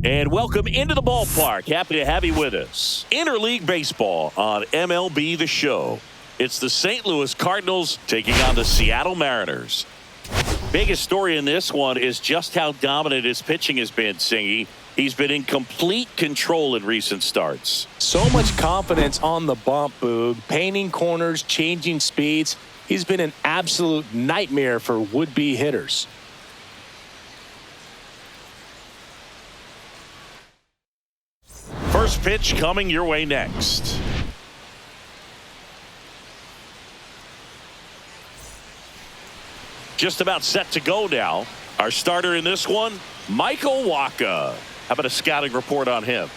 And welcome into the ballpark. Happy to have you with us. Interleague baseball on MLB The Show. It's the St. Louis Cardinals taking on the Seattle Mariners. Biggest story in this one is just how dominant his pitching has been, Singy. He's been in complete control in recent starts. So much confidence on the bump, Boog. Painting corners, changing speeds. He's been an absolute nightmare for would-be hitters. First pitch coming your way next. Just about set to go now. Our starter in this one, MLB. How about a scouting report on him?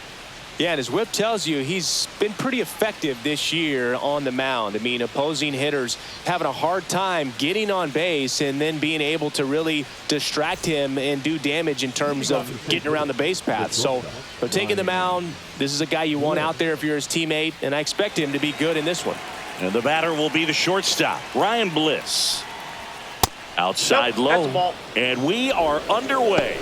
Yeah, and his whip tells you he's been pretty effective this year on the mound. I mean, opposing hitters having a hard time getting on base and then being able to really distract him and do damage in terms of getting around the base path. So they're taking the mound. This is a guy you want out there if you're his teammate, and I expect him to be good in this one. And the batter will be the shortstop, Ryan Bliss. Outside low, and we are underway.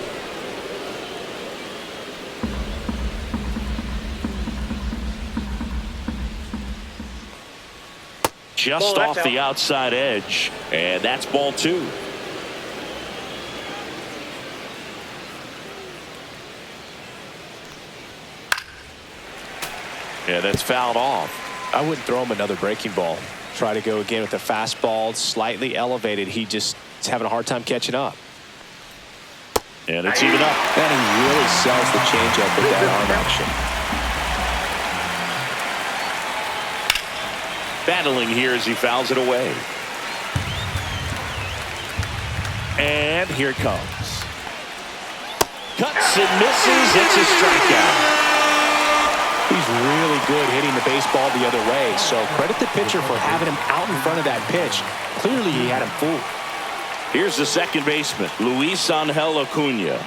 Just off the outside edge, and that's ball 2. Yeah, that's fouled off. I wouldn't throw him another breaking ball. Try to go again with the fastball, slightly elevated. He just is having a hard time catching up. And it's even up. And he really sells the changeup with that arm action. Battling here as he fouls it away. And here it comes. Cuts and misses. It's a strikeout. He's really good hitting the baseball the other way. So credit the pitcher for having him out in front of that pitch. Clearly he had him fooled. Here's the second baseman, Luis Angel Acuna.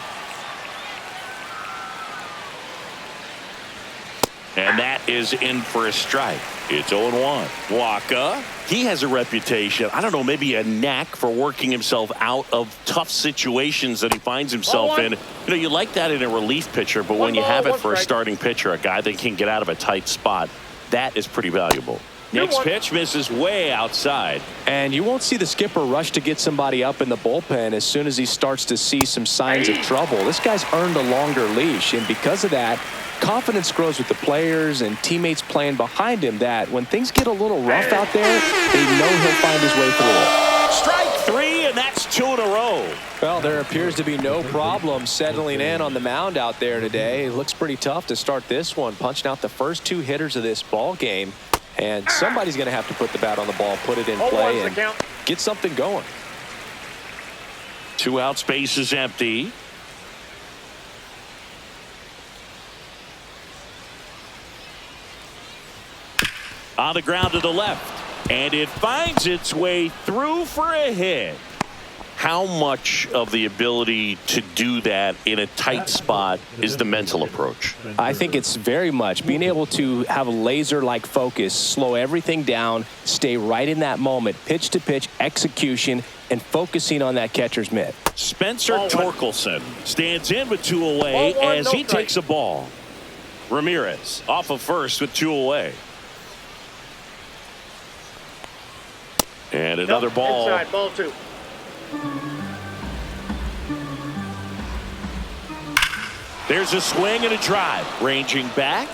And that is in for a strike. It's 0-1. Wacha, he has a reputation, I don't know, maybe a knack for working himself out of tough situations that he finds himself in. You know, you like that in a relief pitcher, but when you have it for a starting pitcher, a guy that can get out of a tight spot, that is pretty valuable. Next pitch misses way outside. And you won't see the skipper rush to get somebody up in the bullpen as soon as he starts to see some signs of trouble. This guy's earned a longer leash, and because of that, confidence grows with the players and teammates playing behind him that when things get a little rough out there, they know he'll find his way through. Strike 3, and that's 2 in a row. Well, there appears to be no problem settling in on the mound out there today. It looks pretty tough to start this one, punching out the first 2 hitters of this ball game. And somebody's going to have to put the bat on the ball, put it in play, and get something going. 2 outs, base is empty. On the ground to the left, and it finds its way through for a hit. How much of the ability to do that in a tight spot is the mental approach? I think it's very much being able to have a laser-like focus, slow everything down, stay right in that moment, pitch to pitch execution, and focusing on that catcher's mitt. Spencer Torkelson stands in with 2 away as he takes a ball. Ramirez off of first with 2 away. And another ball. Inside, ball 2. There's a swing and a drive. Ranging back.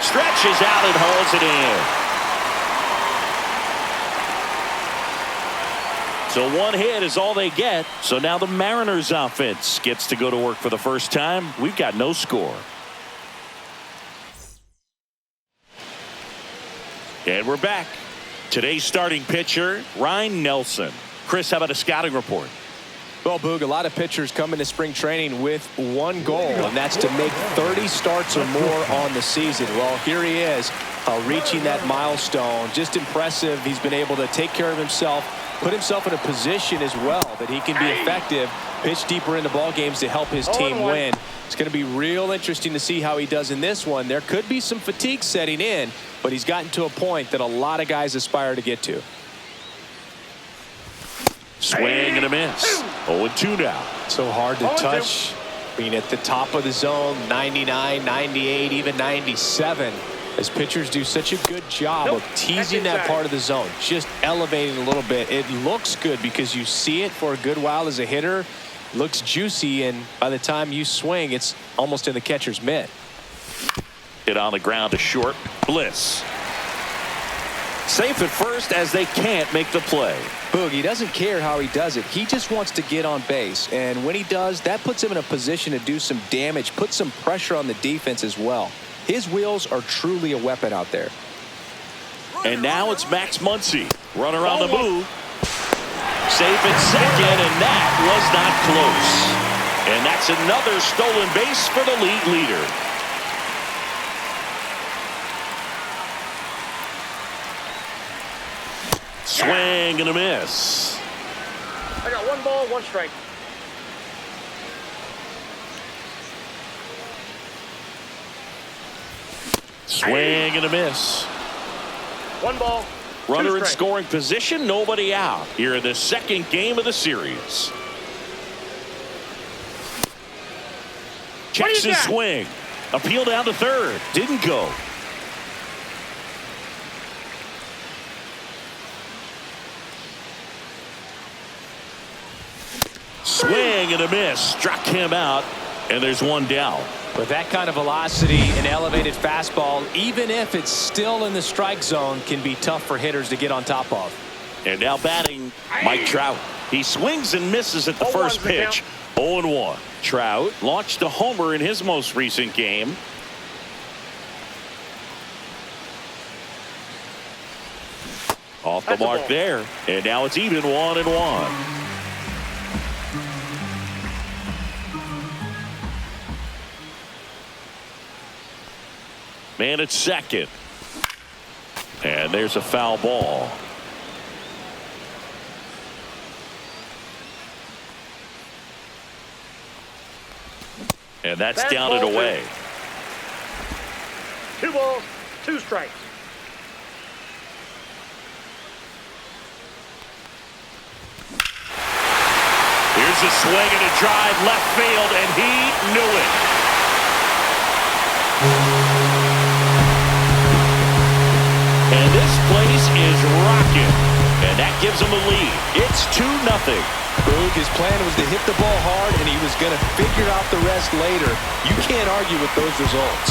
Stretches out and holds it in. So 1 hit is all they get. So now the Mariners offense gets to go to work for the first time. We've got no score. And we're back. Today's starting pitcher, R.Nelson. Chris, how about a scouting report? Well, Boog, a lot of pitchers come into spring training with one goal, and that's to make 30 starts or more on the season. Well, here he is, reaching that milestone. Just impressive. He's been able to take care of himself, put himself in a position as well that he can be effective, pitch deeper into ball games to help his team win. It's going to be real interesting to see how he does in this one. There could be some fatigue setting in, but he's gotten to a point that a lot of guys aspire to get to. Swing and a miss. 0-2 now. So hard to touch Being at the top of the zone, 99, 98, even 97. As pitchers do such a good job of teasing that part of the zone, just elevating a little bit. It looks good because you see it for a good while as a hitter. Looks juicy, and by the time you swing, it's almost in the catcher's mitt. Hit on the ground to short. Bliss. Safe at first as they can't make the play. Boogie doesn't care how he does it. He just wants to get on base. And when he does, that puts him in a position to do some damage, put some pressure on the defense as well. His wheels are truly a weapon out there. And now it's Max Muncy. Runner on the move. Safe at second, and that was not close. And that's another stolen base for the league leader. Swing and a miss. I got 1 ball, 1 strike. Swing and a miss. 1 ball. Runner in scoring position, nobody out. Here in the second game of the series. Checks his swing. Appeal down to third. Didn't go. Swing and a miss. Struck him out. And there's 1 down. With that kind of velocity, an elevated fastball, even if it's still in the strike zone, can be tough for hitters to get on top of. And now batting, Mike Trout. He swings and misses at the first pitch. 0-1. Trout launched a homer in his most recent game. Off the mark there. And now it's even 1-1. Man at second. And there's a foul ball. And that's down and away. 2 balls, 2 strikes. Here's a swing and a drive left field, and he knew it. And this place is rocking. And that gives him a lead. It's 2-0. Boog, his plan was to hit the ball hard, and he was going to figure out the rest later. You can't argue with those results.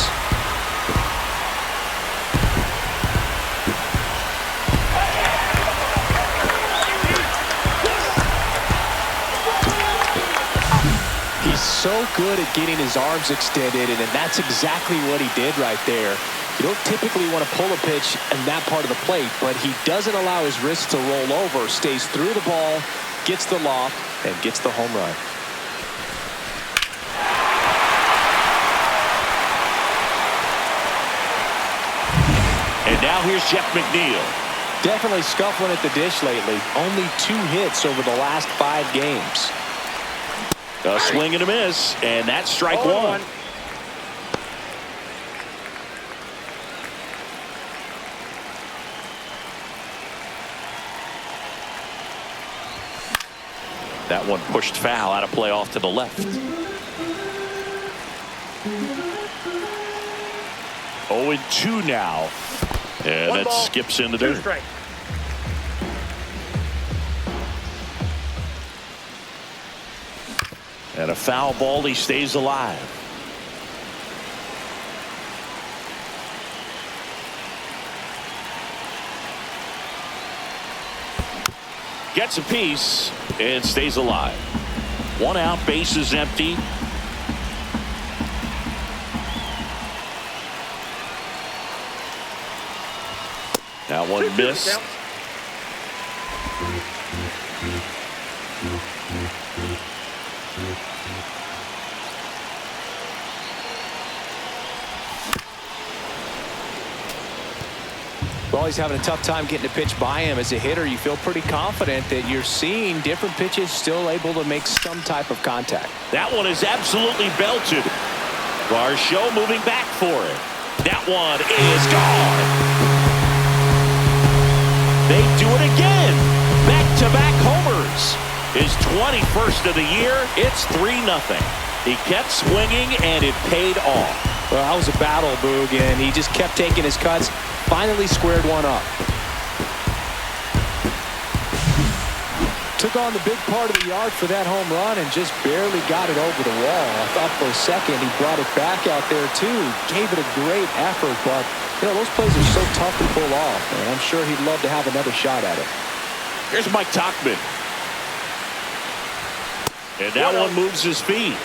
He's so good at getting his arms extended, and that's exactly what he did right there. You don't typically want to pull a pitch in that part of the plate, but he doesn't allow his wrist to roll over, stays through the ball, gets the loft, and gets the home run. And now here's Jeff McNeil. Definitely scuffling at the dish lately. Only 2 hits over the last 5 games. A swing and a miss, and that's strike 1. That one pushed foul, out of play off to the left. 0-2 now. And that skips into dirt. And a foul ball, he stays alive. Gets a piece and stays alive. 1 out, base is empty. That one missed. Well, he's having a tough time getting a pitch by him. As a hitter, you feel pretty confident that you're seeing different pitches still able to make some type of contact. That one is absolutely belted. Varsho moving back for it. That one is gone. They do it again. Back-to-back homers. His 21st of the year. It's 3-0. He kept swinging, and it paid off. Well, that was a battle, Boog, and he just kept taking his cuts. Finally squared one up. Took on the big part of the yard for that home run and just barely got it over the wall. I thought for a second he brought it back out there too. Gave it a great effort, but you know, those plays are so tough to pull off, and I'm sure he'd love to have another shot at it. Here's Mike Tauchman. And that one moves his feet.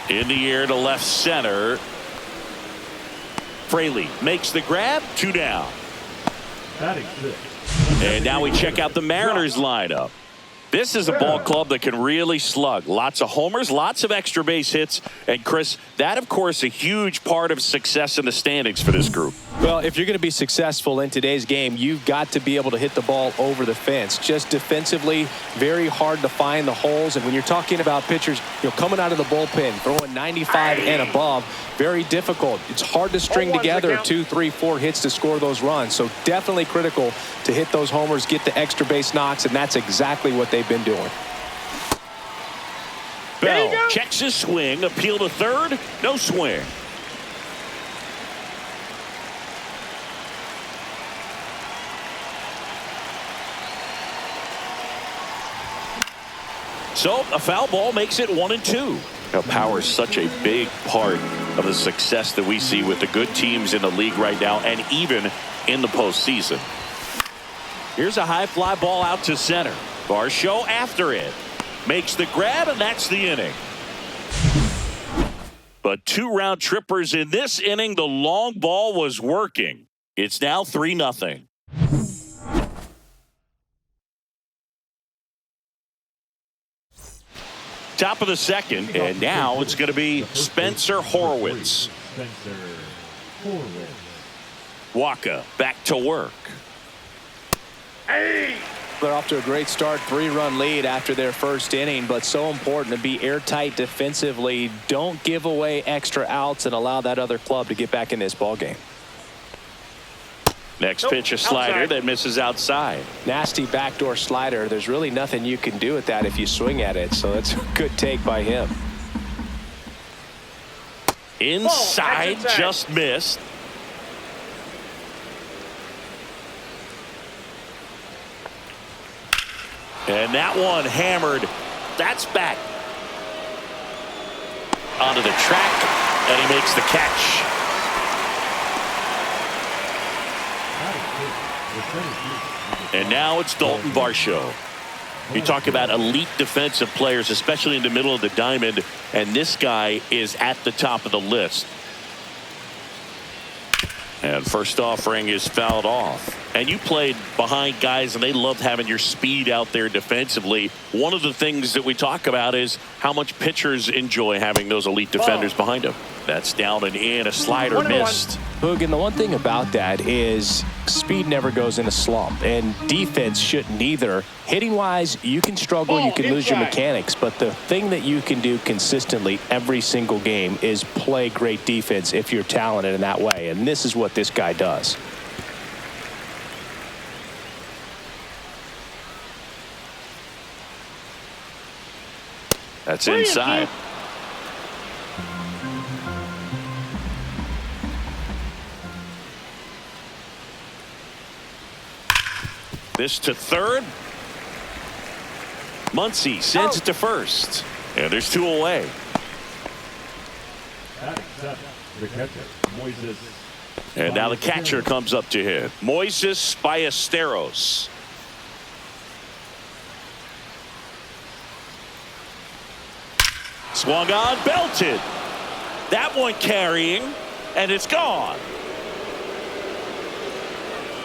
In the air to left center. Fraley makes the grab. 2 down. And now we check out the Mariners lineup. This is a ball club that can really slug. Lots of homers, lots of extra base hits. And Chris, that of course a huge part of success in the standings for this group. Well, if you're going to be successful in today's game, you've got to be able to hit the ball over the fence. Just defensively, very hard to find the holes. And when you're talking about pitchers, you know, coming out of the bullpen, throwing 95 and above, very difficult. It's hard to string together 2, 3, 4 hits to score those runs. So definitely critical to hit those homers, get the extra base knocks, and that's exactly what they've been doing. Bell checks his swing, appeal to third, no swing. So a foul ball makes it 1-2. Now, power is such a big part of the success that we see with the good teams in the league right now, and even in the postseason. Here's a high fly ball out to center. Varsho after it. Makes the grab, and that's the inning. But 2 round trippers in this inning. The long ball was working. It's now 3-0. Top of the second, and now it's going to be Spencer Horwitz. Wacha back to work. They're off to a great start, 3-run lead after their first inning, but so important to be airtight defensively. Don't give away extra outs and allow that other club to get back in this ball game. Next pitch, a slider that misses outside. Nasty backdoor slider. There's really nothing you can do with that if you swing at it, so it's a good take by him. Inside, just missed. And that one hammered. That's back onto the track, and he makes the catch. And now it's Dalton Varsho. You talk about elite defensive players, especially in the middle of the diamond, and this guy is at the top of the list. And first offering is fouled off. And you played behind guys, and they loved having your speed out there defensively. One of the things that we talk about is how much pitchers enjoy having those elite defenders behind them. That's down and in. A slider missed. Boog, and the one thing about that is speed never goes in a slump, and defense shouldn't either. Hitting-wise, you can struggle, you can lose your mechanics, but the thing that you can do consistently every single game is play great defense if you're talented in that way, and this is what this guy does. That's inside. This to third. Muncy sends it to first. And there's 2 away. And now the catcher comes up to hit. Moises Byasteros. Swung on, belted. That one carrying, and it's gone.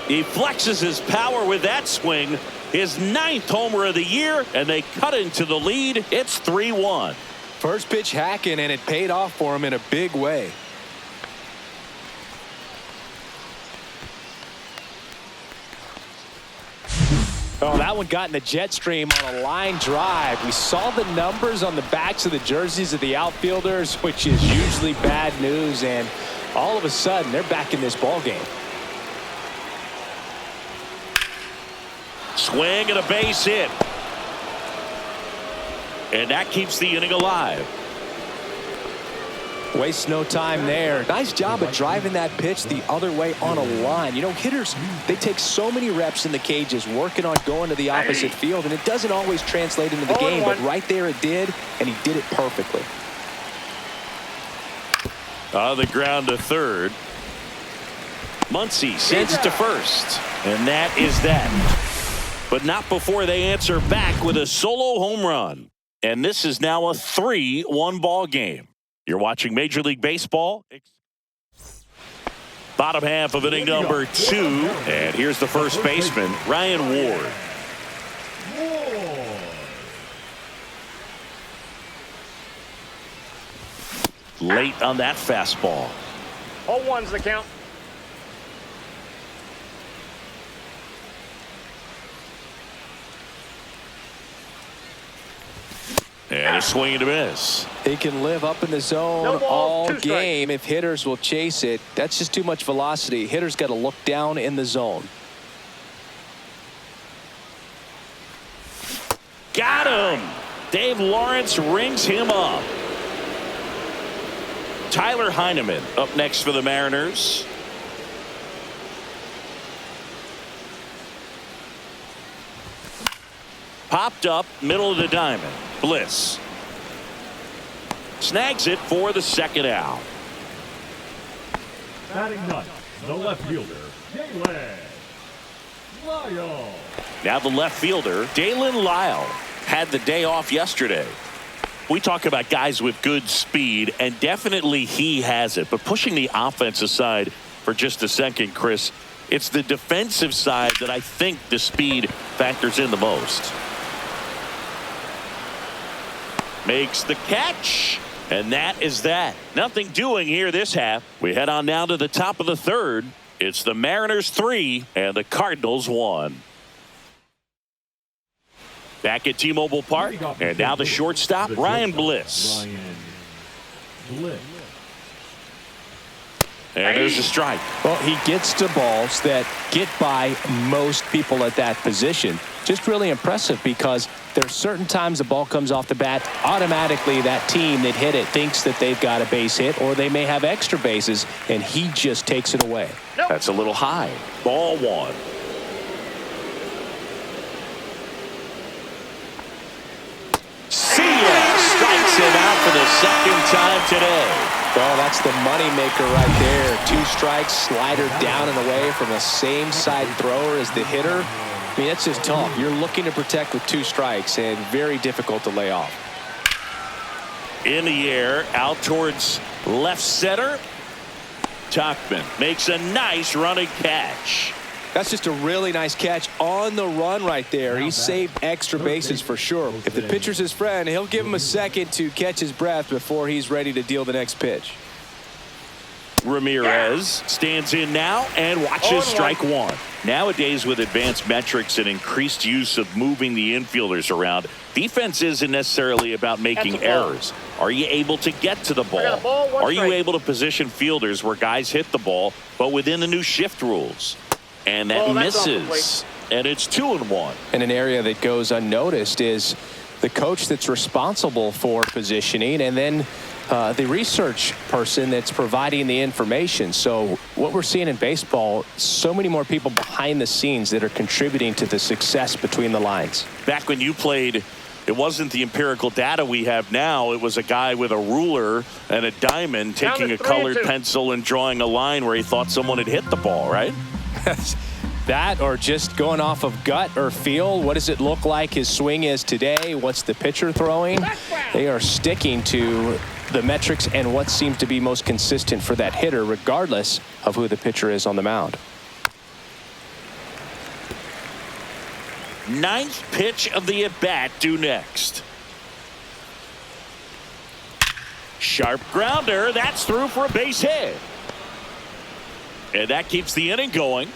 He flexes his power with that swing. His 9th homer of the year, and they cut into the lead. It's 3-1. First pitch hacking, and it paid off for him in a big way. Oh, that one got in the jet stream on a line drive. We saw the numbers on the backs of the jerseys of the outfielders, which is usually bad news, and all of a sudden they're back in this ball game. Swing and a base hit. And that keeps the inning alive. Waste no time there. Nice job of driving that pitch the other way on a line. You know, hitters, they take so many reps in the cages working on going to the opposite field, and it doesn't always translate into the game, but right there it did, and he did it perfectly. On the ground to third. Muncy sends it to first, and that is that. But not before they answer back with a solo home run. And this is now a 3-1 ball game. You're watching Major League Baseball. Bottom half of inning number 2. And here's the first baseman, Ryan Ward. Late on that fastball. 0-1's the count. And a swing and a miss. He can live up in the zone all game if hitters will chase it. That's just too much velocity. Hitters got to look down in the zone. Got him. Dave Lawrence rings him up. Tyler Heineman up next for the Mariners. Popped up middle of the diamond. Bliss snags it for the second out. Batting ninth, the left fielder, Daylen Lyle. Now the left fielder, Daylen Lyle, had the day off yesterday. We talk about guys with good speed, and definitely he has it. But pushing the offense aside for just a second, Chris, it's the defensive side that I think the speed factors in the most. Makes the catch, and that is that. Nothing doing here this half. We head on down to the top of the third. It's the Mariners 3 and the Cardinals 1. Back at T-Mobile Park, and now the shortstop, Ryan Bliss. And there's a strike. Well, he gets to balls that get by most people at that position. Just really impressive because there's certain times the ball comes off the bat, automatically that team that hit it thinks that they've got a base hit or they may have extra bases, and he just takes it away. That's a little high. Ball 1. See ya! Strikes him out for the second time today. Well, that's the moneymaker right there. 2 strikes, slider down and away from the same side thrower as the hitter. I mean, that's just tough. You're looking to protect with 2 strikes and very difficult to lay off. In the air, out towards left center. Tauchman makes a nice running catch. That's just a really nice catch on the run right there. He saved extra bases for sure. If the pitcher's his friend, he'll give him a second to catch his breath before he's ready to deal the next pitch. Ramirez stands in now and watches strike 1. Nowadays, with advanced metrics and increased use of moving the infielders around, defense isn't necessarily about making errors. Are you able to get to the ball? Are you able to position fielders where guys hit the ball, but within the new shift rules? And that misses. And it's 2-1. And an area that goes unnoticed is the coach that's responsible for positioning, and then the research person that's providing the information. So what we're seeing in baseball, so many more people behind the scenes that are contributing to the success between the lines. Back when you played, it wasn't the empirical data we have now. It was a guy with a ruler and a diamond taking a colored pencil and drawing a line where he thought someone had hit the ball, right? That, or just going off of gut or feel. What does it look like his swing is today? What's the pitcher throwing? They are sticking to the metrics and what seems to be most consistent for that hitter, regardless of who the pitcher is on the mound. 9th pitch of the at-bat due next. Sharp grounder. That's through for a base hit. And that keeps the inning going.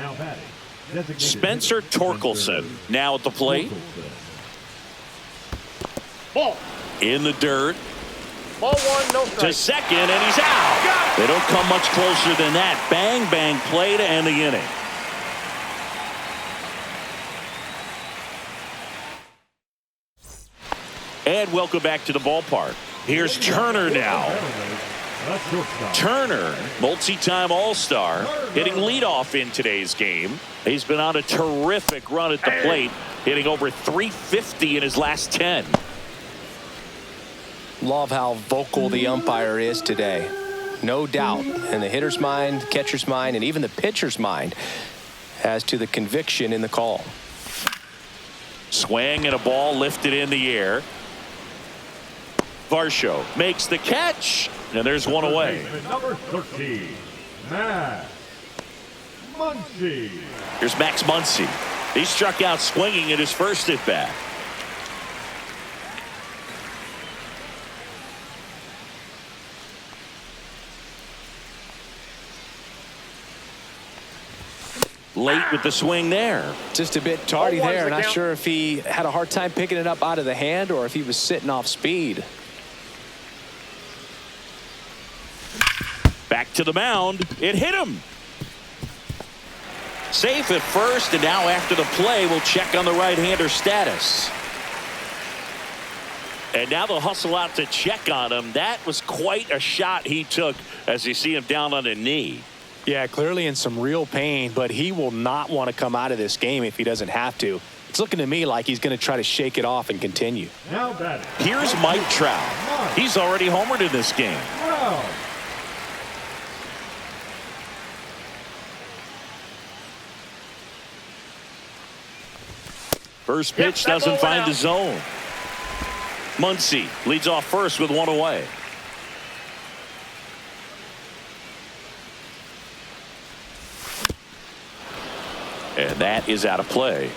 Now batting. Designated Spencer hitter, Torkelson now at the plate. Torkelson. Ball. In the dirt. Ball one, no strike. To second, and he's out. They don't come much closer than that. Bang, bang play to end the inning. And welcome back to the ballpark. Here's Turner now. Turner, multi-time All-Star, hitting leadoff in today's game. He's been on a terrific run at the plate, hitting over 350 in his last 10. Love how vocal the umpire is today. No doubt in the hitter's mind, catcher's mind, and even the pitcher's mind as to the conviction in the call. Swing and a ball lifted in the air. Varsho makes the catch, and there's one away. Number 13, Max Muncy. Here's Max Muncy. He struck out swinging at his first at bat. Late with the swing there. Just a bit tardy there. Not sure if he had a hard time picking it up out of the hand or if he was sitting off speed. Back to the mound. It hit him. Safe at first, and now after the play, we'll check on the right-hander status. And now they'll hustle out to check on him. That was quite a shot he took as you see him down on a knee. Yeah, clearly in some real pain, but he will not want to come out of this game if he doesn't have to. It's looking to me like he's going to try to shake it off and continue. Now batting. Here's Mike Trout. He's already homered in this game. Trout. First pitch doesn't find the zone. Muncy leads off first with one away. And that is out of play.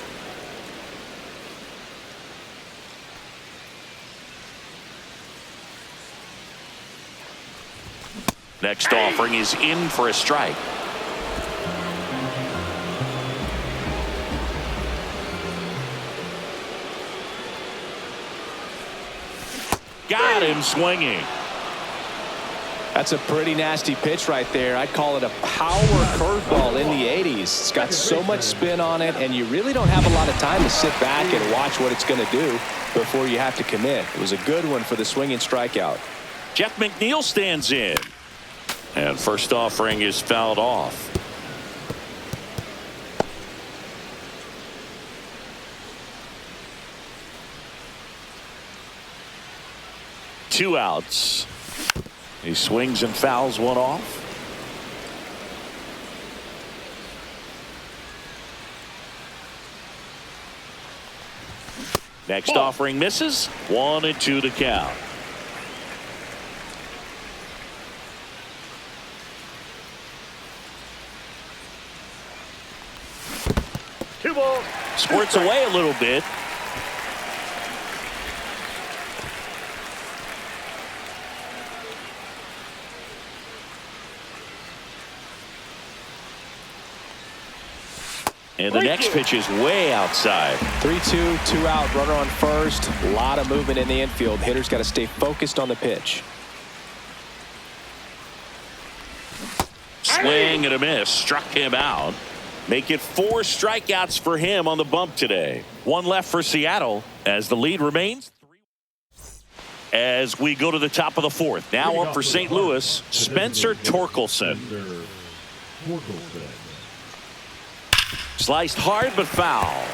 Next offering is in for a strike. Got him swinging. That's a pretty nasty pitch right there. I'd call it a power curveball in the 80s. It's got so much spin on it, and you really don't have a lot of time to sit back and watch what it's going to do before you have to commit. It was a good one for the swinging strikeout. Jeff McNeil stands in. And first offering is fouled off. Two outs. He swings and fouls one off. Next offering misses. 1-2 to count. Two balls. Squirts away a little bit. And the next pitch is way outside. 3-2, 2 out, runner on first. A lot of movement in the infield. Hitter's got to stay focused on the pitch. Swing and a miss. Struck him out. Make it 4 strikeouts for him on the bump today. One left for Seattle as the lead remains 3. As we go to the top of the 4th. Now up for St. Louis, Spencer Torkelson. Sliced hard but foul.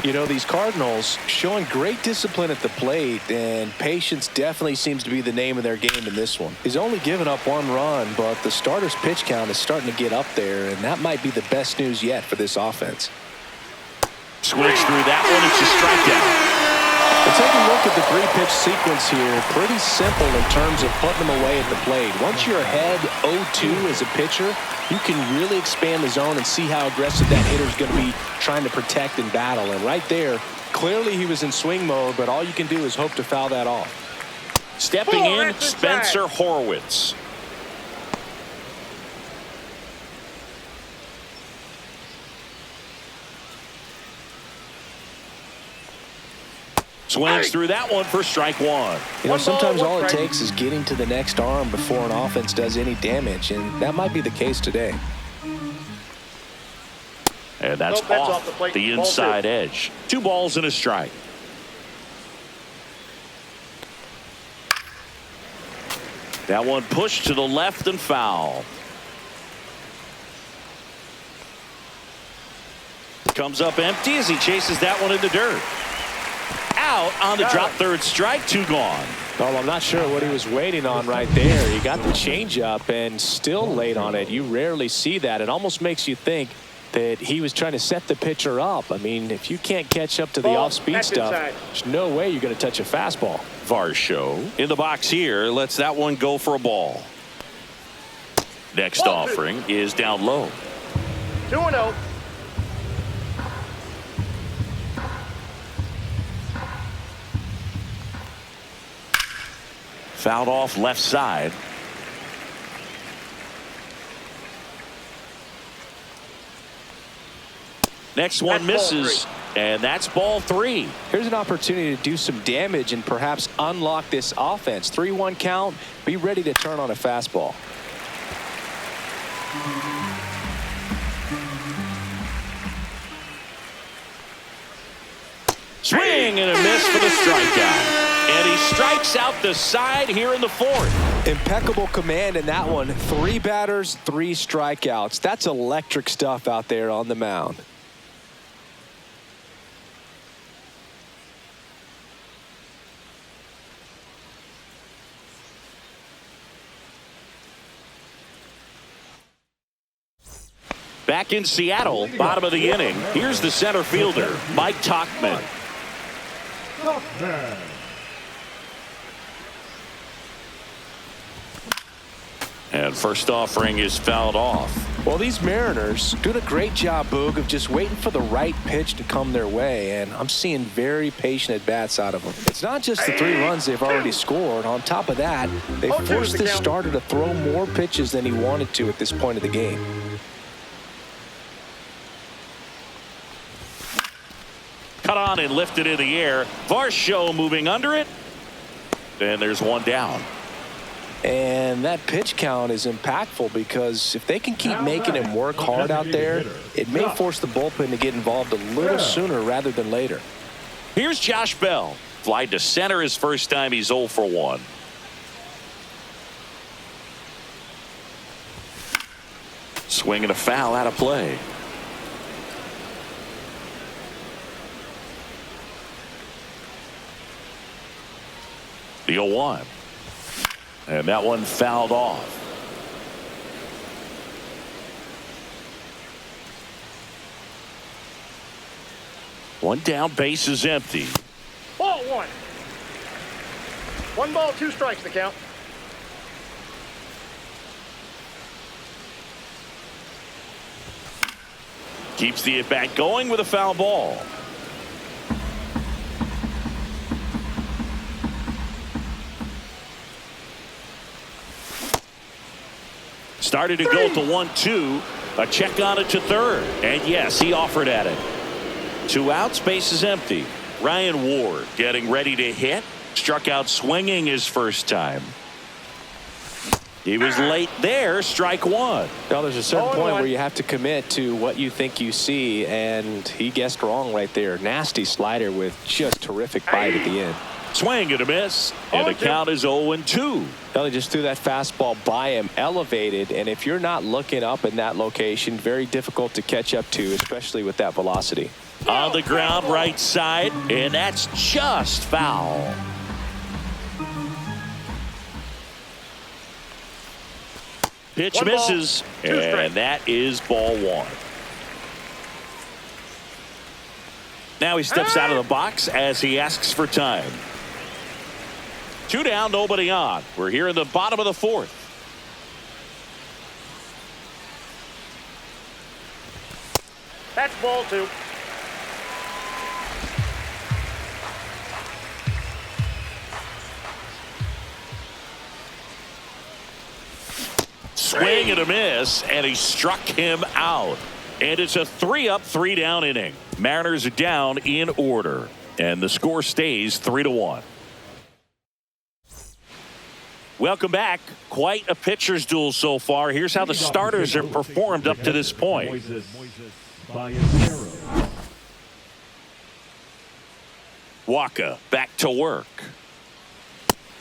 You know, these Cardinals showing great discipline at the plate, and patience definitely seems to be the name of their game in this one. He's only given up 1 run, but the starter's pitch count is starting to get up there, and that might be the best news yet for this offense. Switch through that one. It's a strikeout. But take a look at the 3-pitch sequence here. Pretty simple in terms of putting them away at the plate. Once you're ahead 0-2 as a pitcher, you can really expand the zone and see how aggressive that hitter's going to be trying to protect and battle. And right there, clearly he was in swing mode, but all you can do is hope to foul that off. Stepping in, Spencer Horwitz. Swings through that one for strike one. You know, sometimes all it takes is getting to the next arm before an offense does any damage, and that might be the case today. And that's off the inside edge. 2 balls and a strike. That one pushed to the left and foul. Comes up empty as he chases that one in the dirt. Out on the drop, third strike, 2 gone. Well, I'm not sure what he was waiting on right there. He got the changeup and still late on it. You rarely see that. It almost makes you think that he was trying to set the pitcher up. I mean, if you can't catch up to the off-speed stuff, there's no way you're going to touch a fastball. Varsho in the box here lets that one go for a ball. Next offering is down low. 2-0. Fouled off left side. Next one misses, and that's ball 3. Here's an opportunity to do some damage and perhaps unlock this offense. 3-1 count. Be ready to turn on a fastball. Swing and a miss for the strikeout. And he strikes out the side here in the 4th. Impeccable command in that one. 3 batters, 3 strikeouts. That's electric stuff out there on the mound. Back in Seattle, bottom of the inning. Here's the center fielder, Mike Tauchman. And first offering is fouled off. Well, these Mariners doing a great job, Boog, of just waiting for the right pitch to come their way, and I'm seeing very patient at-bats out of them. It's not just the 3 runs they've already scored. On top of that, they forced this starter to throw more pitches than he wanted to at this point of the game. Cut on and lifted in the air. Varsho moving under it. And there's one down. And that pitch count is impactful because if they can keep making him work hard out there, it may force the bullpen to get involved a little sooner rather than later. Here's Josh Bell. Fly to center his first time. He's 0 for 1. Swing and a foul out of play. The 0-1. And that one fouled off. One down, base is empty. Ball 1. 1 ball, 2 strikes to count. Keeps the at-bat going with a foul ball. Started to go to 1-2. A check on it to third. And yes, he offered at it. 2 outs, base is empty. Ryan Ward getting ready to hit. Struck out swinging his first time. He was late there. Strike 1. Now there's a certain point where you have to commit to what you think you see, and he guessed wrong right there. Nasty slider with just terrific bite at the end. Swing and a miss, and the count is 0-2. Well, he just threw that fastball by him, elevated, and if you're not looking up in that location, very difficult to catch up to, especially with that velocity. On the ground, right side, and that's just foul. Pitch misses, and that is ball 1. Now he steps out of the box as he asks for time. 2 down, nobody on. We're here in the bottom of the 4th. That's ball 2. Swing and a miss, and he struck him out. And it's a 3-up, 3-down inning. Mariners are down in order. And the score stays 3-1. Welcome back. Quite a pitcher's duel so far. Here's how the starters have performed up to this point. Moises Byasteros. Wacha back to work.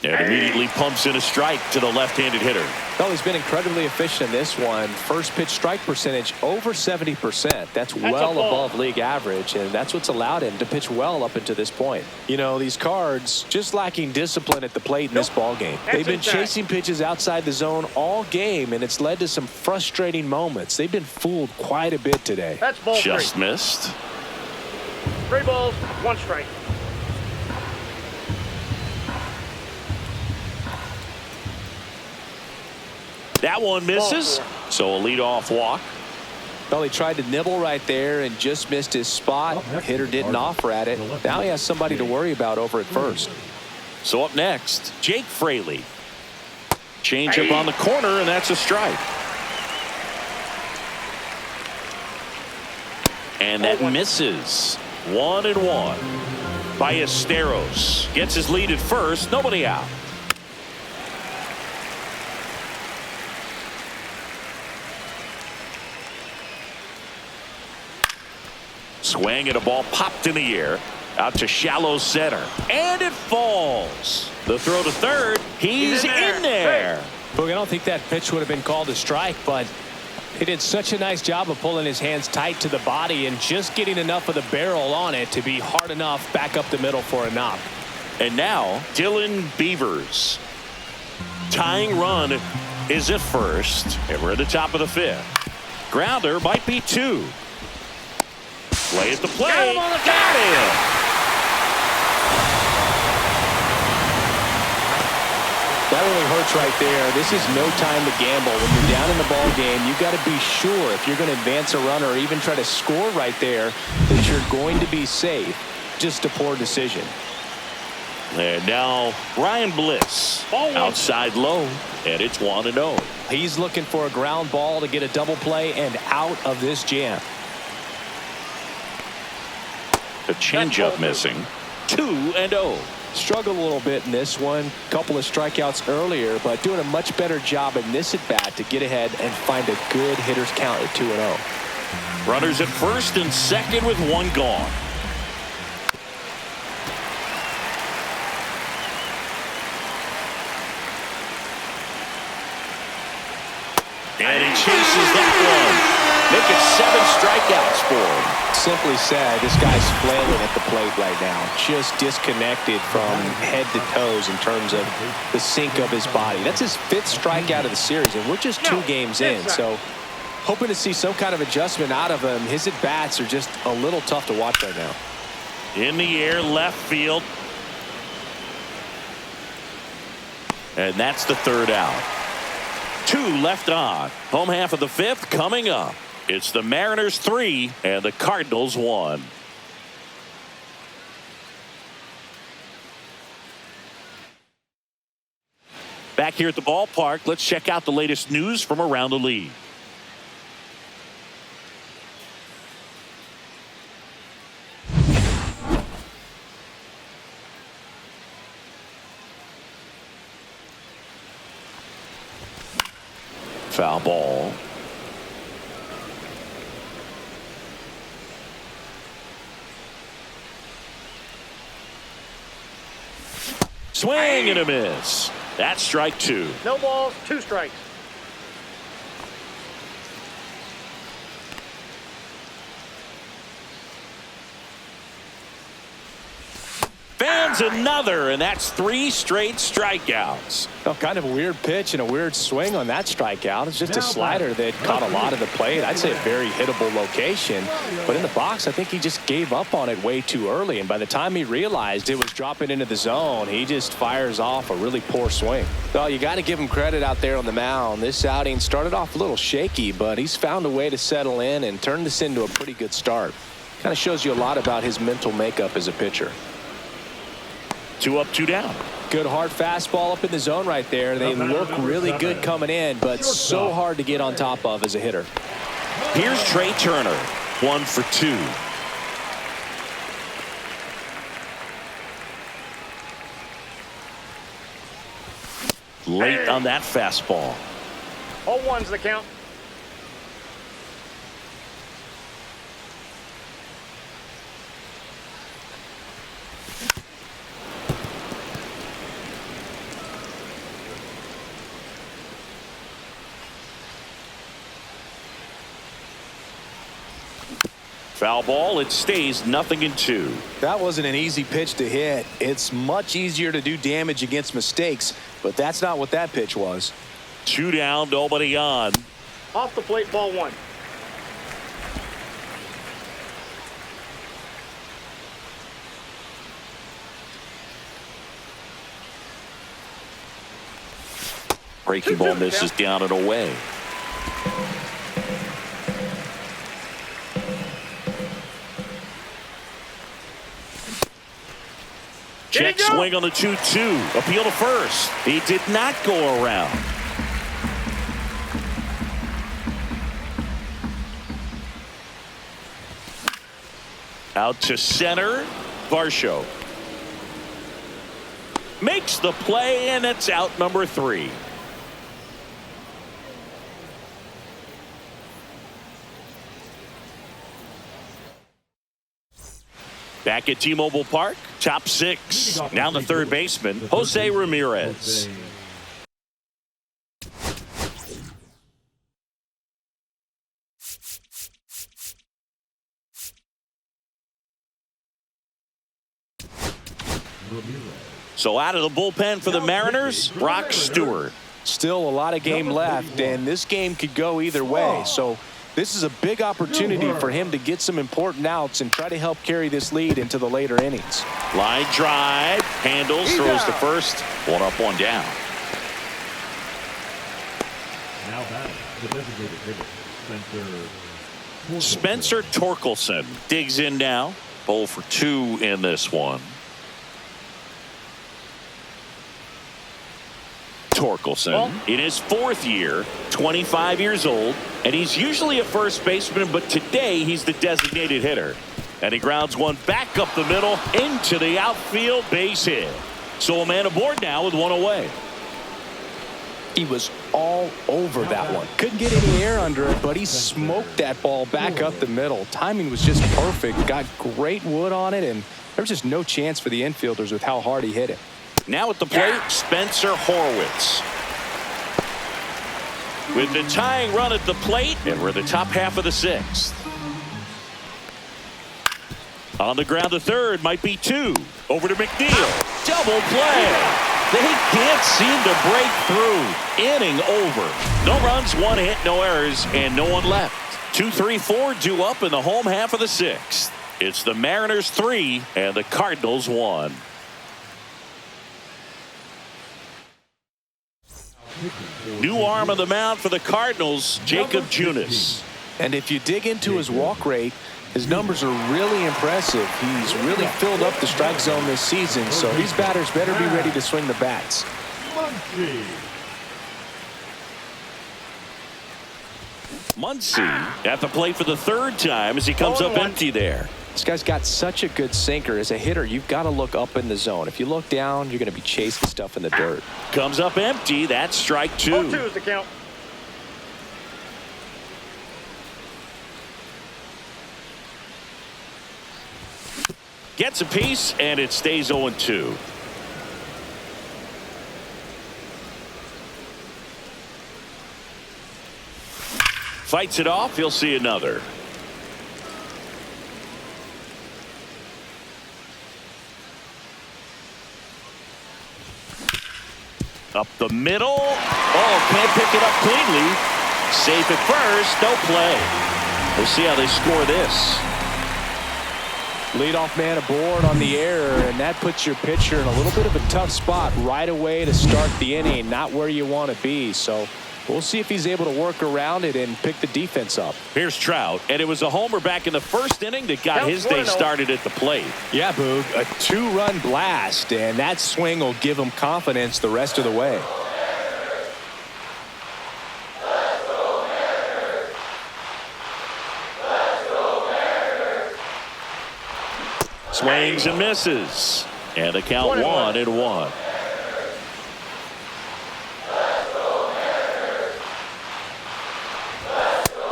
And immediately pumps in a strike to the left-handed hitter. Well, he's been incredibly efficient in this one. First pitch strike percentage over 70%. That's well above league average, and that's what's allowed him to pitch well up until this point. You know, these Cards just lacking discipline at the plate in this ball game. They've been chasing pitches outside the zone all game, and it's led to some frustrating moments. They've been fooled quite a bit today. That's ball Just three. missed. 3 balls, 1 strike. That one misses. So a leadoff walk. Well, he tried to nibble right there and just missed his spot. Hitter didn't offer at it. Now he has somebody to worry about over at first. So up next, Jake Fraley. Change up on the corner, and that's a strike. And that misses. 1-1. Byasteros gets his lead at first. Nobody out. Swing and a ball popped in the air. Out to shallow center. And it falls. The throw to third. He's in there. Look, I don't think that pitch would have been called a strike, but he did such a nice job of pulling his hands tight to the body and just getting enough of the barrel on it to be hard enough back up the middle for a knock. And now Dylan Beavers. Tying run is at first. And we're at the top of the 5th. Grounder might be 2. Play at the plate. Got him. That really hurts right there. This is no time to gamble. When you're down in the ball game, you've got to be sure if you're going to advance a runner or even try to score right there that you're going to be safe. Just a poor decision. And now Ryan Bliss outside low, and it's 1-0. He's looking for a ground ball to get a double play and out of this jam. The changeup missing. 2-0. Struggled a little bit in this one. Couple of strikeouts earlier, but doing a much better job in this at bat to get ahead and find a good hitter's count at 2-0. Runners at first and second with 1 gone. And he chases that one. Make it 7 strikeouts for him. Simply said, this guy's flailing at the plate right now. Just disconnected from head to toes in terms of the sink of his body. That's his 5th strikeout of the series, and we're just 2 games in. So hoping to see some kind of adjustment out of him. His at-bats are just a little tough to watch right now. In the air, left field. And that's the 3rd out. 2 left on. Home half of the 5th coming up. It's the Mariners 3 and the Cardinals 1. Back here at the ballpark, let's check out the latest news from around the league. Foul ball. Swing and a miss. That's strike 2. No balls, 2 strikes. Fans another, and that's 3 straight strikeouts. Oh, kind of a weird pitch and a weird swing on that strikeout. It's just a slider that caught a lot of the plate. I'd say a very hittable location. But in the box, I think he just gave up on it way too early. And by the time he realized it was dropping into the zone, he just fires off a really poor swing. Well, you got to give him credit out there on the mound. This outing started off a little shaky, but he's found a way to settle in and turn this into a pretty good start. Kind of shows you a lot about his mental makeup as a pitcher. 2 up, 2 down. Good hard fastball up in the zone right there. They look really good coming in, but so hard to get on top of as a hitter. Here's Trey Turner, 1 for 2. Late on that fastball. 0-1's the count. Foul ball. It stays 0-2. That wasn't an easy pitch to hit. It's much easier to do damage against mistakes, but that's not what that pitch was. 2 down, nobody on. Off the plate, ball 1. Breaking ball misses down and away. Check swing on the 2-2. Appeal to first. He did not go around. Out to center. Varsho makes the play, and it's out number 3. Back at T-Mobile Park, top 6. Now the third baseman, Jose Ramirez. So out of the bullpen for the Mariners, Brock Stewart. Still a lot of game left, and this game could go either way. So this is a big opportunity for him to get some important outs and try to help carry this lead into the later innings. Line drive, handles, throws to first. 1 up, 1 down. Now back, the designated hitter, Spencer Torkelson digs in now. 0 for 2 in this one. Torkelson in his 4th year, 25 years old, and he's usually a first baseman, but today he's the designated hitter. And he grounds one back up the middle into the outfield, base hit. So a man aboard now with 1 away. He was all over that one. Couldn't get any air under it, but he smoked that ball back up the middle. Timing was just perfect. Got great wood on it, and there was just no chance for the infielders with how hard he hit it. Now at the plate, Spencer Horwitz. With the tying run at the plate, and we're the top half of the 6th. On the ground to third, might be 2. Over to McNeil. Double play. They can't seem to break through. Inning over. No runs, 1 hit, no errors, and no one left. 2, 3, 4 due up in the home half of the 6th. It's the Mariners 3 and the Cardinals 1. New arm of the mound for the Cardinals, Jacob Junis. And if you dig into his walk rate, his numbers are really impressive. He's really filled up the strike zone this season, so these batters better be ready to swing the bats. Muncy at the plate for the 3rd time as he comes up empty there. This guy's got such a good sinker. As a hitter, you've got to look up in the zone. If you look down, you're going to be chasing stuff in the dirt. Comes up empty. That's strike 2. 0-2 is the count. Gets a piece, and it stays 0-2. Fights it off. He'll see another. Up the middle. Oh, can't pick it up cleanly. Safe at first. No play. We'll see how they score this. Leadoff man aboard on the error, and that puts your pitcher in a little bit of a tough spot right away to start the inning. Not where you want to be. So we'll see if he's able to work around it and pick the defense up. Here's Trout, and it was a homer back in the 1st inning that got his day started at the plate. Yeah, Boog, a 2-run blast, and that swing will give him confidence the rest of the way. Swings and misses, and a count 1-1.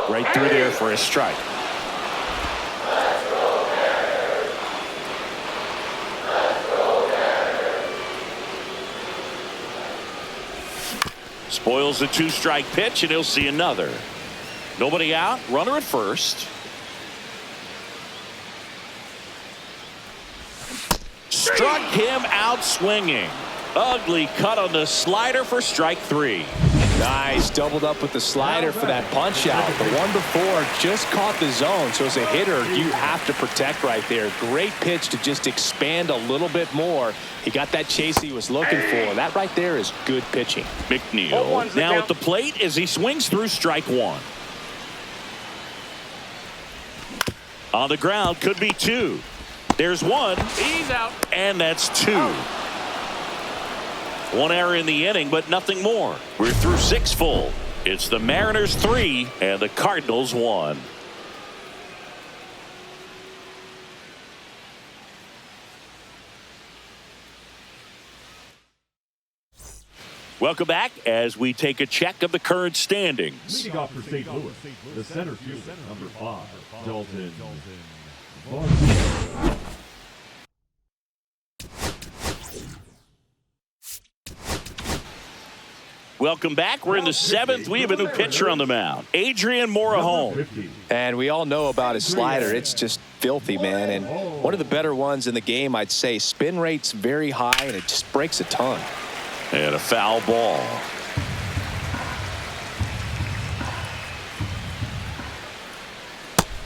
Right through there for a strike. Spoils the 2-strike pitch, and he'll see another. Nobody out, runner at first. Struck him out swinging. Ugly cut on the slider for strike 3. Nice, doubled up with the slider for that punch out. The one before just caught the zone, so as a hitter, you have to protect right there. Great pitch to just expand a little bit more. He got that chase he was looking for. That right there is good pitching. McNeil now at the plate as he swings through strike 1. On the ground, could be 2. There's 1. He's out. And that's 2. One error in the inning, but nothing more. We're through 6 full. It's the Mariners 3 and the Cardinals 1. Welcome back as we take a check of the current standings. Leading off for St. Louis, the center fielder, number 5, Dalton Varsho. Welcome back. We're in the 7th. We have a new pitcher on the mound, Adrian Morejon. And we all know about his slider. It's just filthy, man. And one of the better ones in the game, I'd say. Spin rate's very high, and it just breaks a ton. And a foul ball.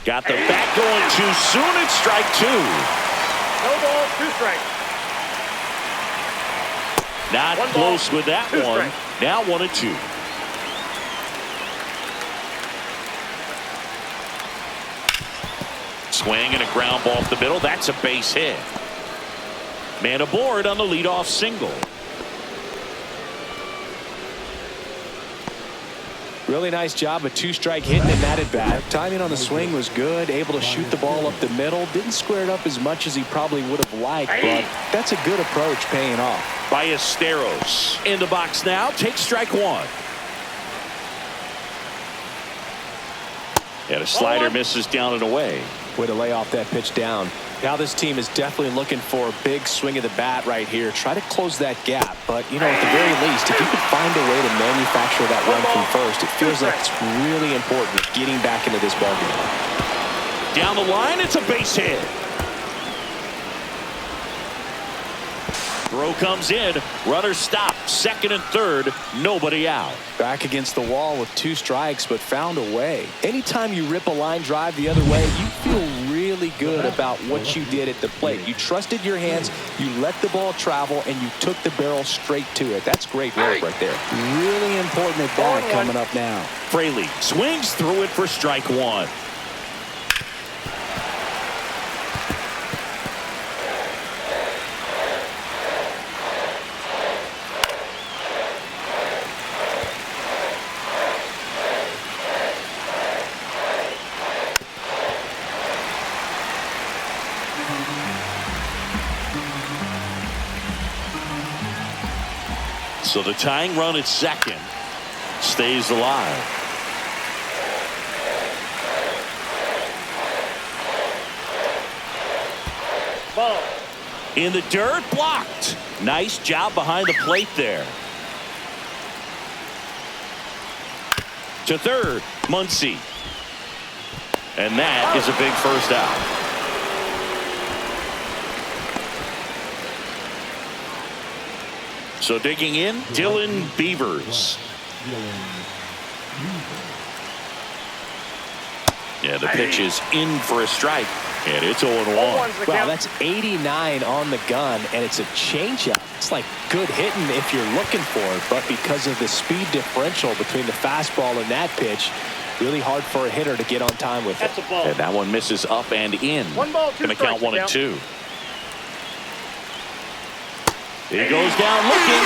Got the bat going too soon. It's strike 2. No ball, 2 strikes. Not One close ball, with that 2 one. strikes. Now 1-2. Swing and a ground ball off the middle. That's a base hit. Man aboard on the leadoff single. Really nice job of 2-strike hitting in that at bat. Timing on the swing was good. Able to shoot the ball up the middle. Didn't square it up as much as he probably would have liked, but that's a good approach paying off. Byasteros in the box now. Takes strike 1. And a slider misses down and away. Way to lay off that pitch down. Now this team is definitely looking for a big swing of the bat right here. Try to close that gap. But, you know, at the very least, if you could find a way to manufacture that run from first, it feels like it's really important getting back into this ballgame. Down the line, it's a base hit. Throw comes in. Runner stopped. 2nd and 3rd. Nobody out. Back against the wall with 2 strikes, but found a way. Anytime you rip a line drive the other way, you feel really good about what you did at the plate. You trusted your hands, you let the ball travel, and you took the barrel straight to it. That's great work right there. Really important at bat coming up now. Fraley swings through it for strike 1. So the tying run at 2nd stays alive. Ball. In the dirt, blocked. Nice job behind the plate there. To 3rd, Muncy. And that is a big first out. So digging in, Dylan Beavers. Yeah, the pitch is in for a strike, and it's 0-1. Wow, that's 89 on the gun, and it's a changeup. It's like good hitting if you're looking for it, but because of the speed differential between the fastball and that pitch, really hard for a hitter to get on time with it. That's a ball. And that one misses up and in. 1 ball, 2 Gonna count strikes. 1-2. He goes down looking.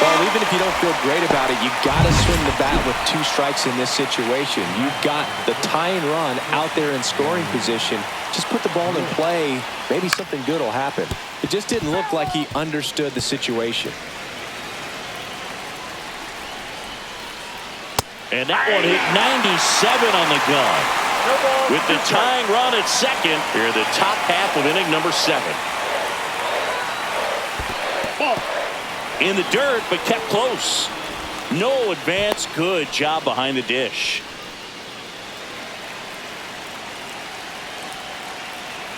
Well, even if you don't feel great about it, you got to swing the bat with 2 strikes in this situation. You've got the tying run out there in scoring position. Just put the ball in play. Maybe something good will happen. It just didn't look like he understood the situation. And that one hit 97 on the gun. No ball. With the tying run at second, here in the top half of inning number 7. Ball. In the dirt, but kept close. No advance. Good job behind the dish.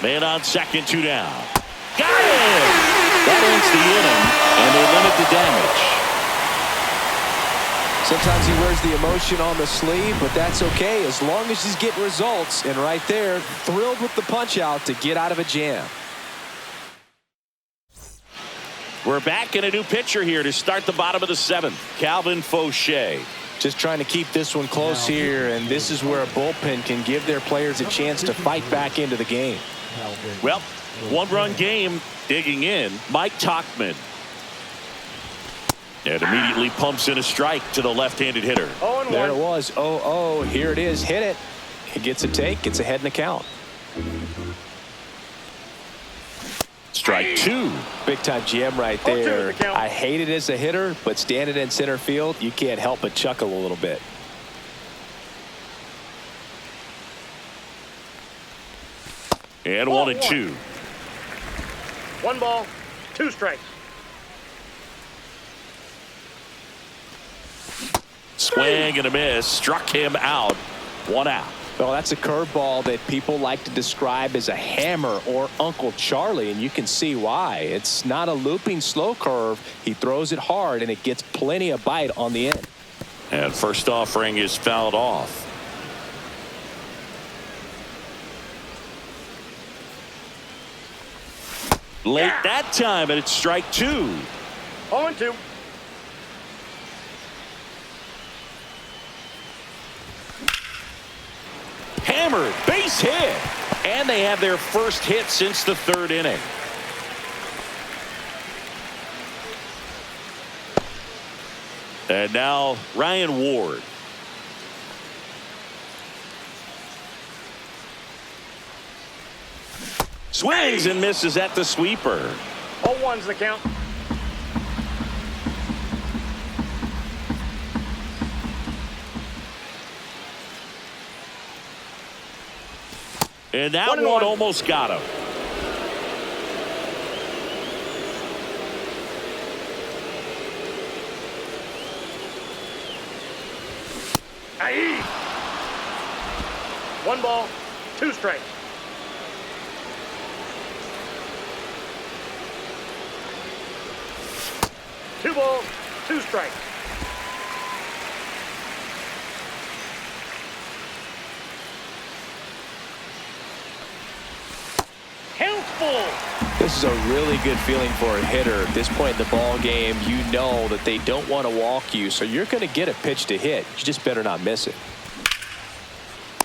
Man on second, 2 down. Got it! That ends the inning, and they limit the damage. Sometimes he wears the emotion on the sleeve, but that's okay as long as he's getting results. And right there, thrilled with the punch out to get out of a jam. We're back in a new pitcher here to start the bottom of the 7th. Calvin Fauché. Just trying to keep this one close here, and this is where a bullpen can give their players a chance to fight back into the game. Well, 1-run game digging in. Mike Tauchman. And immediately pumps in a strike to the left-handed hitter. 0-1. There it was. 0-0. Here it is. Hit it. He gets a take. Gets ahead in the count. Strike 2. Big-time jam right 0-2 there. the count. I hate it as a hitter, but standing in center field, you can't help but chuckle a little bit. And 1-2. 1 ball, 2 strikes. Swing and a miss. Struck him out. 1 out. Well, that's a curveball that people like to describe as a hammer or Uncle Charlie, and you can see why. It's not a looping slow curve. He throws it hard, and it gets plenty of bite on the end. And first offering is fouled off. Late that time, and it's strike 2. 0-2. Hammered, base hit. And they have their first hit since the 3rd inning. And now Ryan Ward. Swings and misses at the sweeper. 0-1's the count. And that 1-1. one almost got him. Aye. 1 ball, 2 strikes. Two balls, 2 strikes. Count full. This is a really good feeling for a hitter. At this point in the ball game, you know that they don't want to walk you, so you're going to get a pitch to hit. You just better not miss it.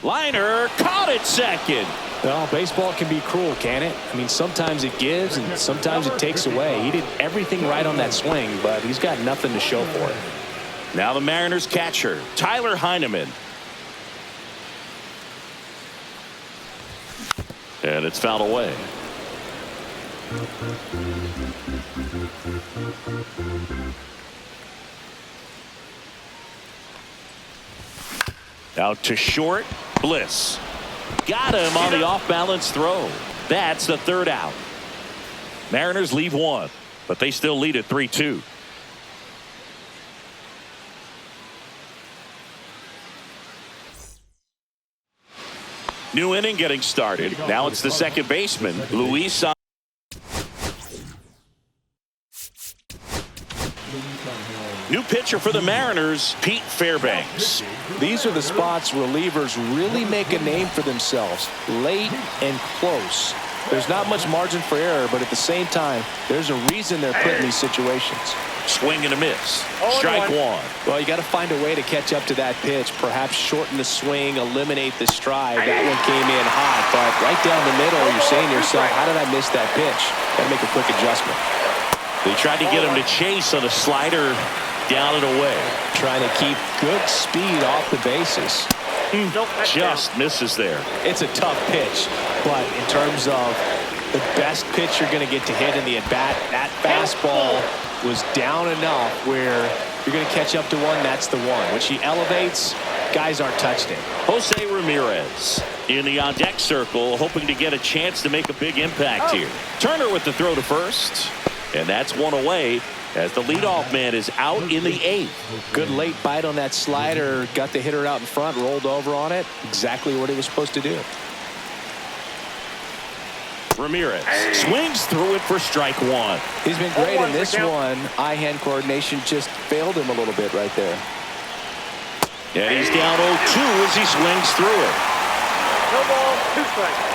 Liner caught it second. Well, baseball can be cruel, can it? I mean, sometimes it gives and sometimes it takes away. He did everything right on that swing, but he's got nothing to show for it. Now the Mariners catcher, Tyler Heineman. And it's fouled away. Out to short, Bliss. Got him on the off-balance throw. That's the 3rd out. Mariners leave 1, but they still lead at 3-2. New inning getting started. Now it's the second baseman, Luis. New pitcher for the Mariners, Pete Fairbanks. These are the spots relievers really make a name for themselves, late and close. There's not much margin for error, but at the same time, there's a reason they're put in these situations. Swing and a miss. 0-1. Strike 1. Well, you got to find a way to catch up to that pitch, perhaps shorten the swing, eliminate the stride. That one came in hot, but right down the middle, you're saying to yourself, how did I miss that pitch? Got to make a quick adjustment. They tried to get him to chase on a slider down and away. Trying to keep good speed off the bases. Nope, that's Just misses there. It's a tough pitch, but in terms of the best pitch you're going to get to hit in the at-bat, that fastball was down enough where you're going to catch up to one. That's the one. When she elevates, guys aren't touching it. Jose Ramirez in the on-deck circle, hoping to get a chance to make a big impact here. Turner with the throw to first, and that's one away as the leadoff man is out in the 8th. Good late bite on that slider. Got the hitter out in front, rolled over on it. Exactly what he was supposed to do. Ramirez swings through it for strike one. He's been great in this one. Eye-hand coordination just failed him a little bit right there. And he's down 0-2 as he swings through it. No ball, 2 strikes.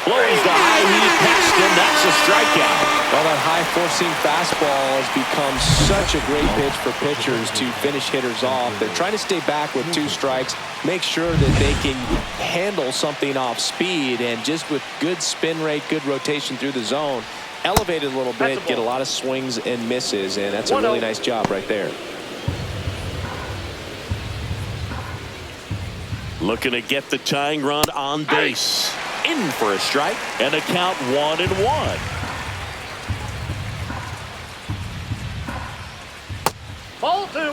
Blows the high heat past him. That's a strikeout. Well, that high four-seam fastball has become such a great pitch for pitchers to finish hitters off. They're trying to stay back with 2 strikes, make sure that they can handle something off speed, and just with good spin rate, good rotation through the zone, elevate it a little bit, get a lot of swings and misses, and that's a really nice job right there. Looking to get the tying run on base. In for a strike, and a count 1-1. Ball 2.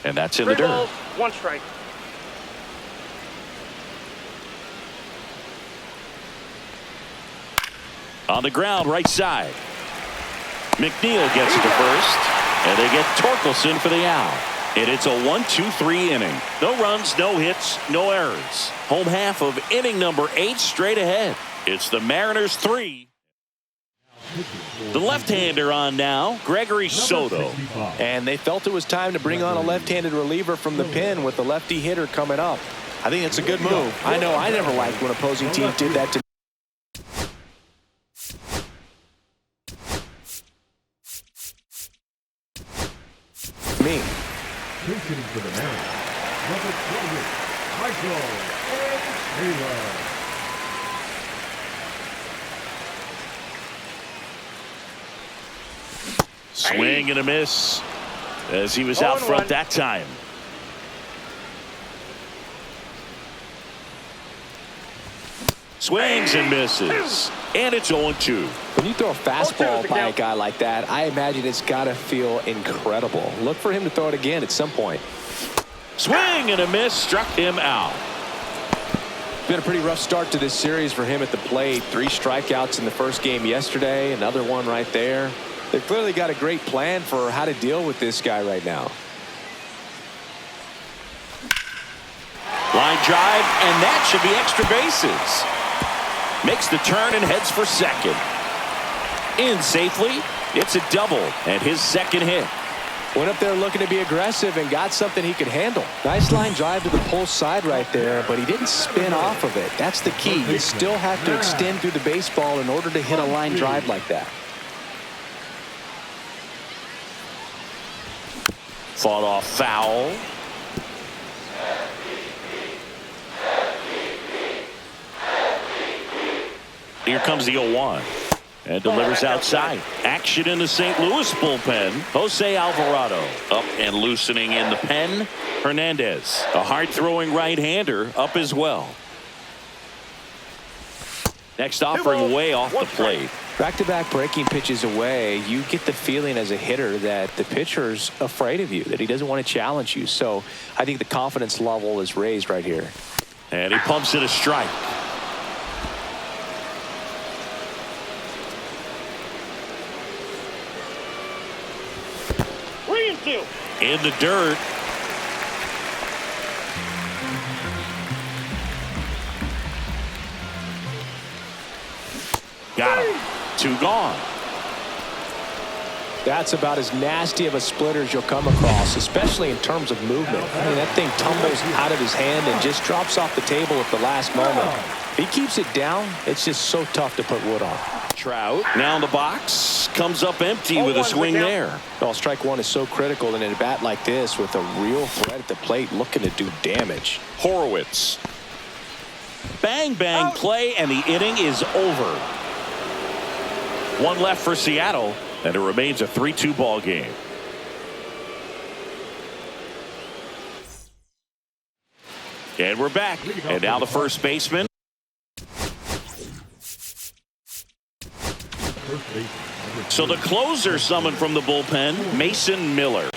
And that's in 3 the dirt. balls, 1 strike. On the ground, right side. McNeil gets it to first, and they get Torkelson for the out. And it's a 1-2-3 inning. No runs, no hits, no errors. Home half of inning number 8 straight ahead. It's the Mariners 3. The left-hander on now, Gregory Soto. And they felt it was time to bring on a left-handed reliever from the pen with the lefty hitter coming up. I think it's a good move. I know I never liked when opposing teams did that to me. Pitching for the Mariners, number 20, Michael Taylor. Swing and a miss as he was out front that time. Swings and misses. And it's 0-2. When you throw a fastball by a guy like that, I imagine it's got to feel incredible. Look for him to throw it again at some point. Swing and a miss, struck him out. Been a pretty rough start to this series for him at the plate. 3 strikeouts in the first game yesterday, another one right there. They've clearly got a great plan for how to deal with this guy right now. Line drive, and that should be extra bases. Makes the turn and heads for second. In safely, it's a double and his second hit. Went up there looking to be aggressive and got something he could handle. Nice line drive to the pull side right there, but he didn't spin off of it. That's the key. You still have to extend through the baseball in order to hit a line drive like that. Fought off foul. Here comes the 0-1 and delivers outside. Action in the St. Louis bullpen. Jose Alvarado up and loosening in the pen. Hernandez, a hard-throwing right-hander, up as well. Next offering way off the plate. Back-to-back breaking pitches away, you get the feeling as a hitter that the pitcher's afraid of you, that he doesn't want to challenge you. So I think the confidence level is raised right here. And he pumps it a strike. In the dirt. Got him. 2 gone. That's about as nasty of a splitter as you'll come across, especially in terms of movement. I mean, that thing tumbles out of his hand and just drops off the table at the last moment. If he keeps it down, it's just so tough to put wood on. Trout now in the box, comes up empty with a swing there. Well, strike one is so critical in a bat like this with a real threat at the plate looking to do damage. Horowitz. Bang, bang play, and the inning is over. 1 left for Seattle, and it remains a 3-2 ball game. And we're back. And now the first baseman. So the closer summoned from the bullpen, Mason Miller.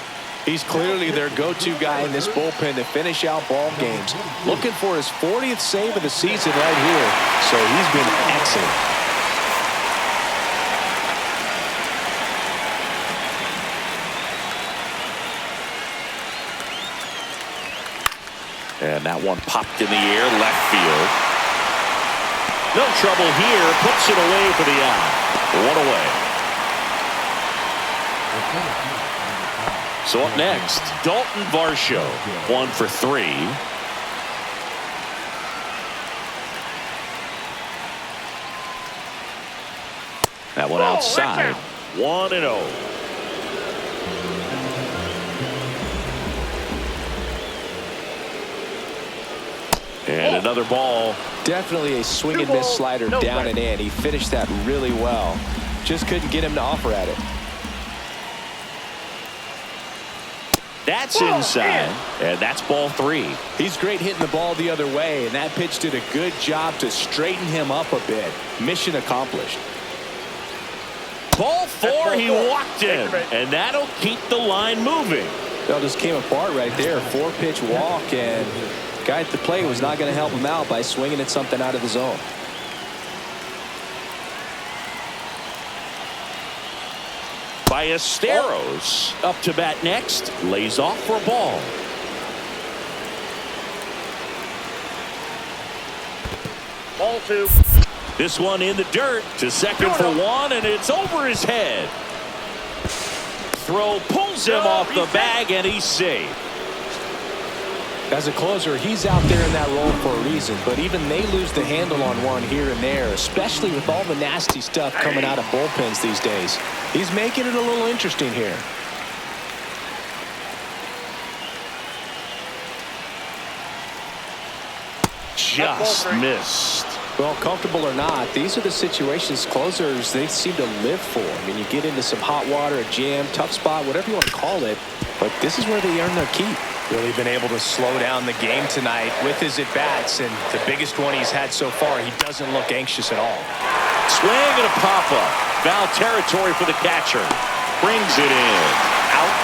He's clearly their go-to guy in this bullpen to finish out ball games. Looking for his 40th save of the season right here. So he's been excellent. And that one popped in the air, left field. No trouble here, puts it away for the out. One away. So up next, Dalton Varsho, 1 for 3. That one outside, 1-0. And another ball. Definitely a swing and miss slider down and in. He finished that really well. Just couldn't get him to offer at it. That's inside, and that's ball 3. He's great hitting the ball the other way, and that pitch did a good job to straighten him up a bit. Mission accomplished. Ball 4, he walked in, and that'll keep the line moving. That just came apart right there. 4-pitch walk, and guy at the plate was not going to help him out by swinging at something out of the zone. Byasteros up to bat next, lays off for a ball. Ball 2. This one in the dirt to second for 1, and it's over his head. Throw pulls him off the bag, and he's safe. As a closer, he's out there in that role for a reason, but even they lose the handle on one here and there, especially with all the nasty stuff coming out of bullpens these days. He's making it a little interesting here. Just missed. Well, comfortable or not, these are the situations closers they seem to live for. I mean, you get into some hot water, a jam, tough spot, whatever you want to call it, but this is where they earn their keep. Really been able to slow down the game tonight with his at-bats, and the biggest one he's had so far, he doesn't look anxious at all. Swing and a pop-up. Foul territory for the catcher. Brings it in. Out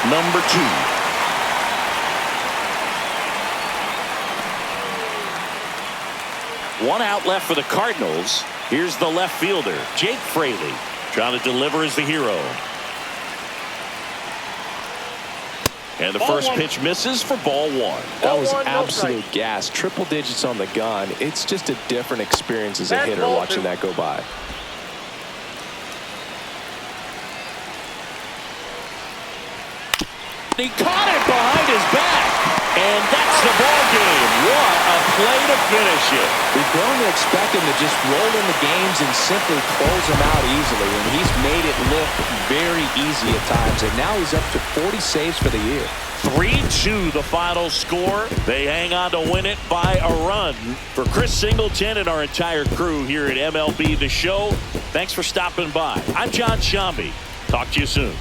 number 2. One out left for the Cardinals. Here's the left fielder, Jake Fraley, trying to deliver as the hero. And the first pitch misses for ball 1. That was absolute gas. Triple digits on the gun. It's just a different experience as a hitter watching that go by. He caught it behind his back. And that's the ball game. What a play to finish it. We've grown to expect him to just roll in the games and simply close them out easily. And he's made it look very easy at times. And now he's up to 40 saves for the year. 3-2 the final score. They hang on to win it by a run. For Chris Singleton and our entire crew here at MLB The Show, thanks for stopping by. I'm John Shambi. Talk to you soon.